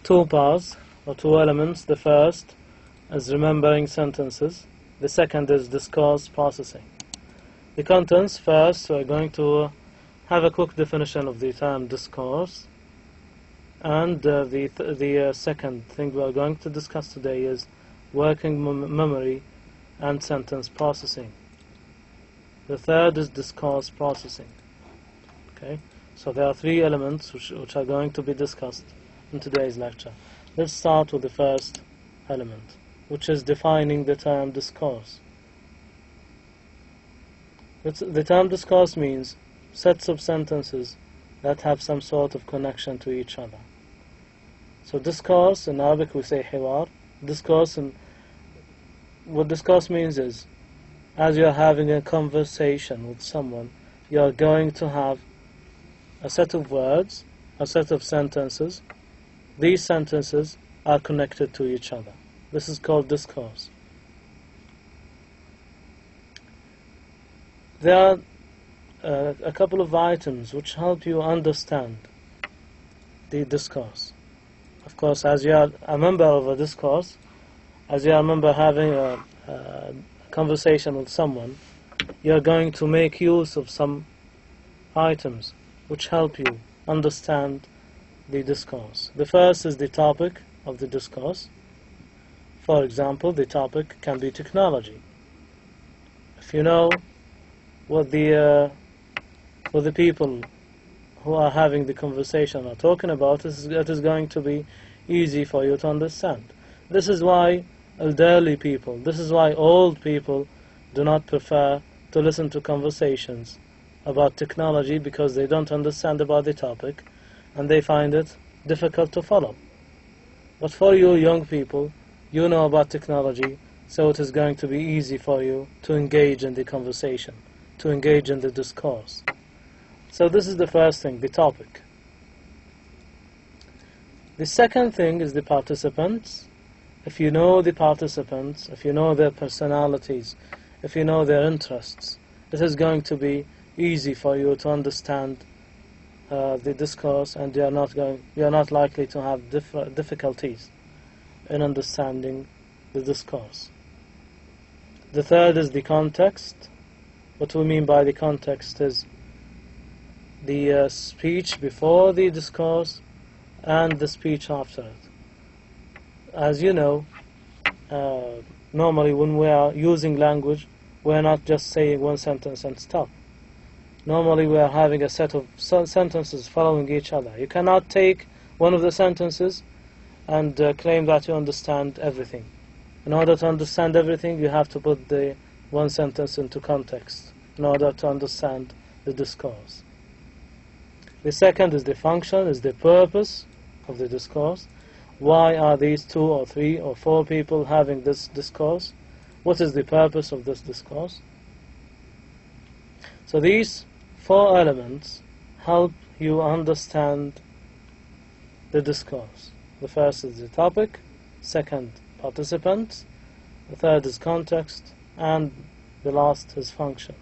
two parts or two elements. The first is remembering sentences. The second is discourse processing. The contents: first, we're going to have a quick definition of the term discourse, and the second thing we are going to discuss today is working memory and sentence processing. The third is discourse processing. Okay, so there are three elements which are going to be discussed in today's lecture. Let's start with the first element, which is defining the term discourse. The term discourse means sets of sentences that have some sort of connection to each other. So discourse, in Arabic we say hiwar. Discourse, and what discourse means is, as you are having a conversation with someone, you are going to have a set of words, a set of sentences. These sentences are connected to each other. This is called discourse. There are a couple of items which help you understand the discourse. Of course, as you are a member of a discourse, as you are a member having a conversation with someone, you are going to make use of some items which help you understand the discourse. The first is the topic of the discourse. For example, the topic can be technology. If you know what the people who are having the conversation are talking about, it is going to be easy for you to understand. This is why elderly people, this is why old people do not prefer to listen to conversations about technology, because they don't understand about the topic and they find it difficult to follow. But for you young people, you know about technology, so it is going to be easy for you to engage in the conversation, to engage in the discourse. So this is the first thing, the topic. The second thing is the participants. If you know the participants, if you know their personalities, if you know their interests, it is going to be easy for you to understand the discourse, and you are not likely to have difficulties in understanding the discourse. The third is the context. What we mean by the context is the speech before the discourse and the speech after it. As you know, normally when we are using language, we are not just saying one sentence and stop. Normally we are having a set of sentences following each other. You cannot take one of the sentences and claim that you understand everything. In order to understand everything, you have to put the one sentence into context in order to understand the discourse. The second is the function, is the purpose of the discourse. Why are these 2 or 3 or 4 people having this discourse? What is the purpose of this discourse? So these 4 elements help you understand the discourse. The first is the topic, second participants, the third is context, and the last is function.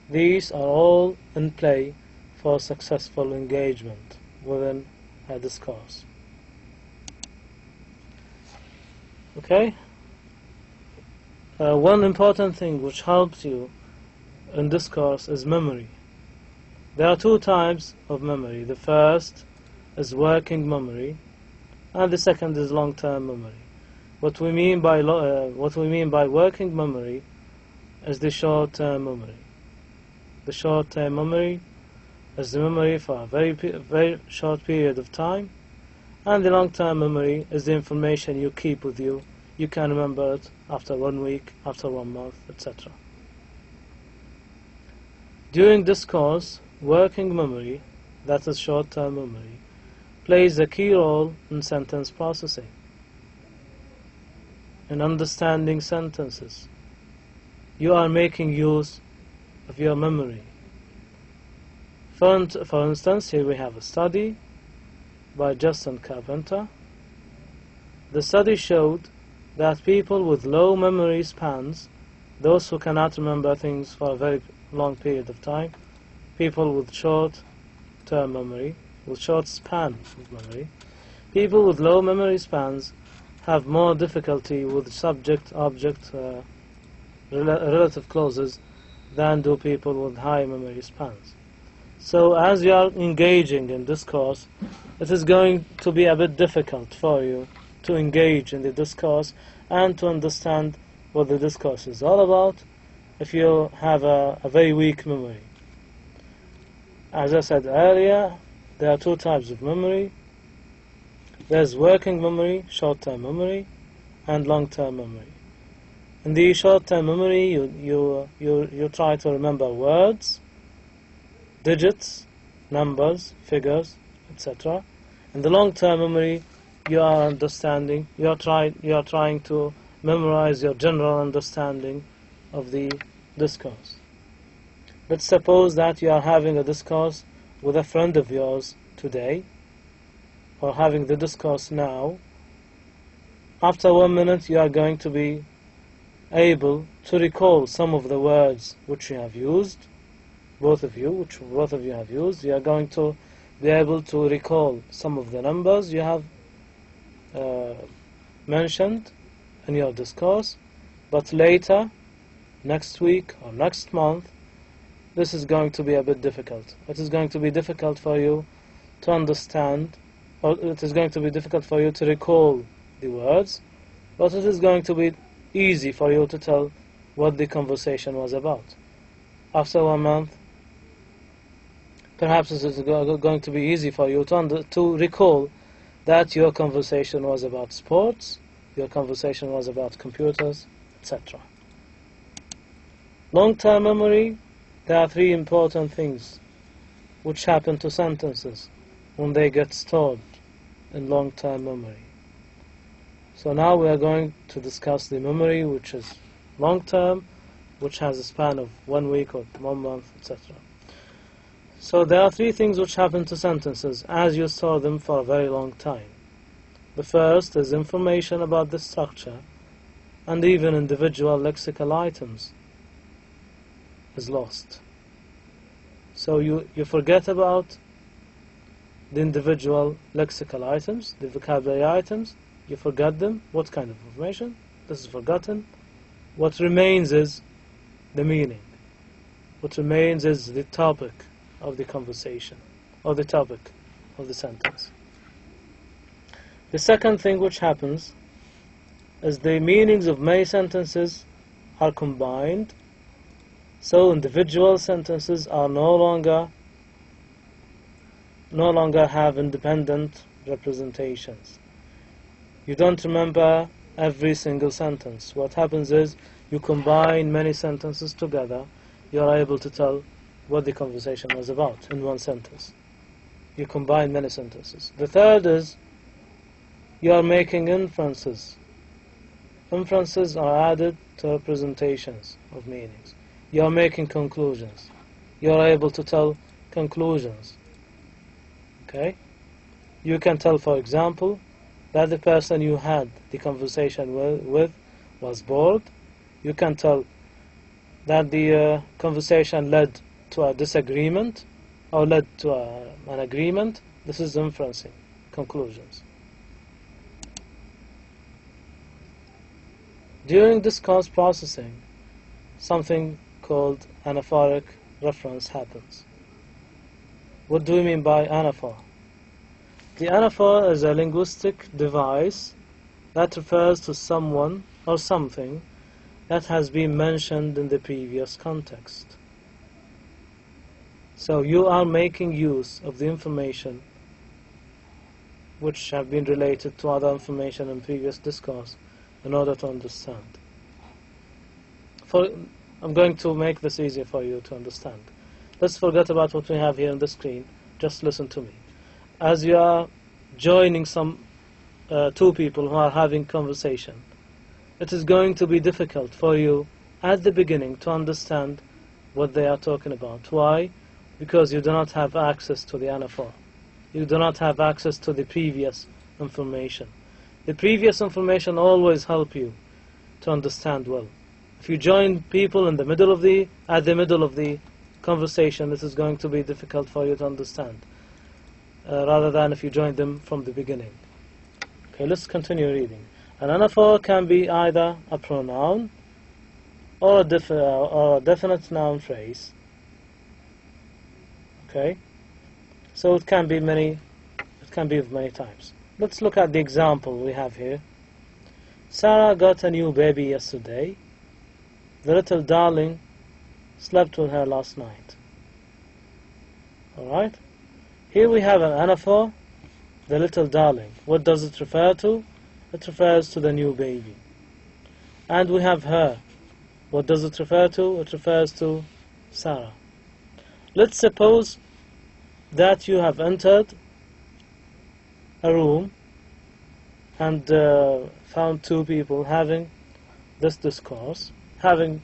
These are all in play for successful engagement within a discourse. Okay? One important thing which helps you in discourse is memory. There are 2 types of memory. The first is working memory, and the second is long-term memory. What we mean by working memory is the short-term memory. The short-term memory is the memory for a very short period of time, and the long-term memory is the information you keep with you. You can remember it after 1 week, after 1 month, etc. During discourse, working memory, that is short-term memory, plays a key role in sentence processing, in understanding sentences. You are making use of your memory. For instance, here we have a study by Justin Carpenter. The study showed that people with low memory spans, those who cannot remember things for a very long period of time, people with short-term memory, with short span of memory. People with low memory spans have more difficulty with subject-object relative clauses than do people with high memory spans. So as you are engaging in discourse, it is going to be a bit difficult for you to engage in the discourse and to understand what the discourse is all about if you have a very weak memory. As I said earlier, there are two types of memory. There's working memory, short-term memory, and long-term memory. In the short-term memory, you try to remember words, digits, numbers, figures, etc. In the long-term memory, you are trying to memorize your general understanding of the discourse. Let's suppose that you are having a discourse with a friend of yours today, or having the discourse now. After 1 minute, you are going to be able to recall some of the words which you have used, both of you have used. You are going to be able to recall some of the numbers you have mentioned in your discourse, but later, next week or next month, this is going to be a bit difficult. It is going to be difficult for you to understand, or it is going to be difficult for you to recall the words, but it is going to be easy for you to tell what the conversation was about. After 1 month, perhaps it is going to be easy for you to recall that your conversation was about sports, your conversation was about computers, etc. Long-term memory, there are three important things which happen to sentences when they get stored in long-term memory. So now we are going to discuss the memory which is long-term, which has a span of 1 week or 1 month, etc. So there are three things which happen to sentences as you store them for a very long time. The first is information about the structure and even individual lexical items is lost. So you forget about the individual lexical items, the vocabulary items, you forget them. What kind of information? This is forgotten. What remains is the meaning. What remains is the topic of the conversation, or the topic of the sentence. The second thing which happens is the meanings of many sentences are combined, so individual sentences are no longer have independent representations. You don't remember every single sentence. What happens is you combine many sentences together, you are able to tell what the conversation was about in one sentence. You combine many sentences. The third is you are making inferences. Inferences are added to representations of meanings. You are making conclusions. You are able to tell conclusions. Okay? You can tell, for example, that the person you had the conversation with was bored. You can tell that the conversation led to a disagreement or led to an agreement. This is inferencing, conclusions. During discourse processing, something called anaphoric reference happens. What do we mean by anaphor? The anaphor is a linguistic device that refers to someone or something that has been mentioned in the previous context. So you are making use of the information which have been related to other information in previous discourse in order to understand. I'm going to make this easier for you to understand. Let's forget about what we have here on the screen. Just listen to me. As you are joining two people who are having conversation, it is going to be difficult for you at the beginning to understand what they are talking about. Why? Because you do not have access to the anaphor. You do not have access to the previous information. The previous information always help you to understand well. If you join people at the middle of the conversation, this is going to be difficult for you to understand. rather than if you join them from the beginning. Okay, let's continue reading. An anaphor can be either a pronoun or a definite noun phrase. Okay, so it can be of many types. Let's look at the example we have here. Sarah got a new baby yesterday. The little darling slept with her last night. Alright? Here we have an anaphor, the little darling. What does it refer to? It refers to the new baby. And we have her. What does it refer to? It refers to Sarah. Let's suppose that you have entered a room and found two people having this discourse of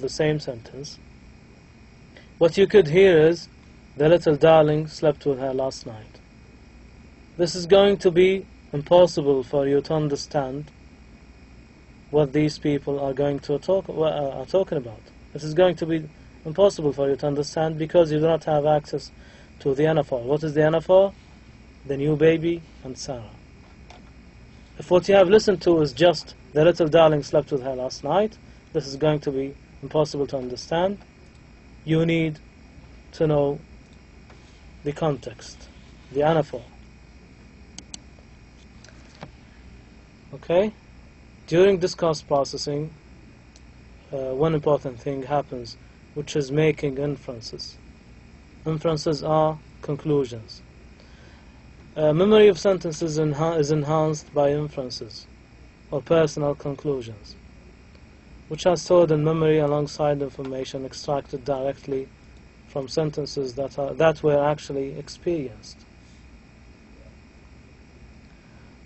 the same sentence. What you could hear is, the little darling slept with her last night. This is going to be impossible for you to understand what these people are going to talking about. This is going to be impossible for you to understand because you do not have access to the anaphor. What is the anaphor? The new baby and Sarah. If what you have listened to is just the little darling slept with her last night, this is going to be impossible to understand. You need to know the context, the anaphor. Okay? During discourse processing, one important thing happens, which is making inferences. Inferences are conclusions. Memory of sentences is enhanced by inferences, or personal conclusions, which are stored in memory alongside information extracted directly from sentences that were actually experienced.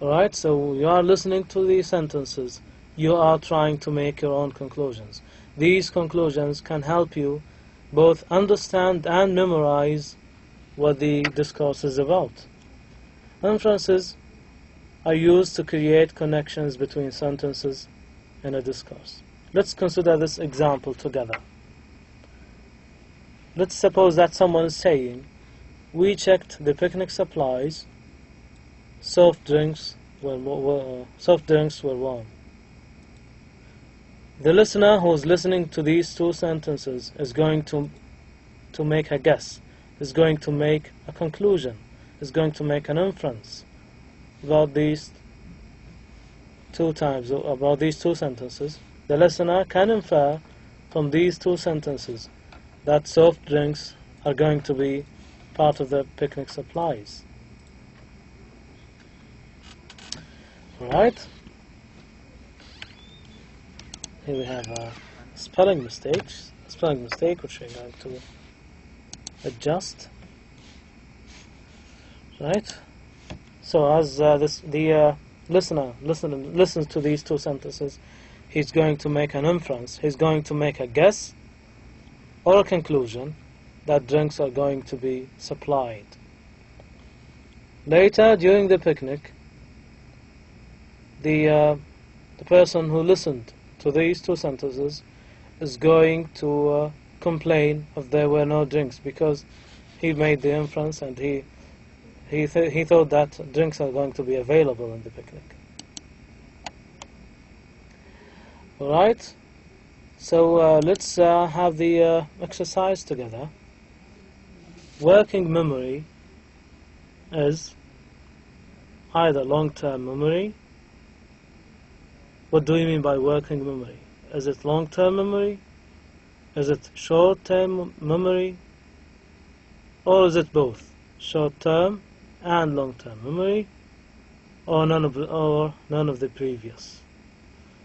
Alright, so you are listening to these sentences, you are trying to make your own conclusions. These conclusions can help you both understand and memorize what the discourse is about. Inferences are used to create connections between sentences in a discourse. Let's consider this example together. Let's suppose that someone is saying, we checked the picnic supplies, soft drinks were warm. The listener who is listening to these two sentences is going to make a guess, is going to make a conclusion, is going to make an inference about these two sentences. The listener can infer from these two sentences that soft drinks are going to be part of the picnic supplies. Alright? Here we have a spelling mistake which we're going to adjust. Right? So as the listener listens to these two sentences, he's going to make an inference, he's going to make a guess or a conclusion that drinks are going to be supplied. Later, during the picnic, the person who listened to these two sentences is going to complain if there were no drinks, because he made the inference and he thought that drinks are going to be available in the picnic. Alright, so let's have the exercise together. Working memory is either long-term memory. What do you mean by working memory? Is it long-term memory? Is it short-term memory? Or is it both? Short-term and long-term memory? Or none of the previous?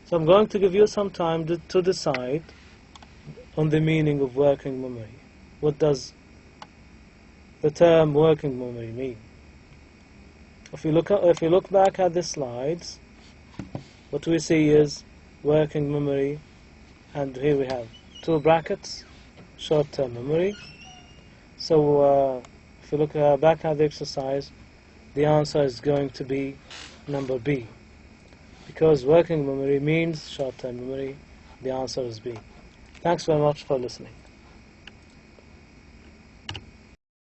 So I'm going to give you some time to decide on the meaning of working memory. What does the term working memory mean? If you look back at the slides, what we see is working memory, and here we have two brackets, short-term memory. So if you look back at the exercise, the answer is going to be number B. Because working memory means short-term memory, the answer is B. Thanks very much for listening.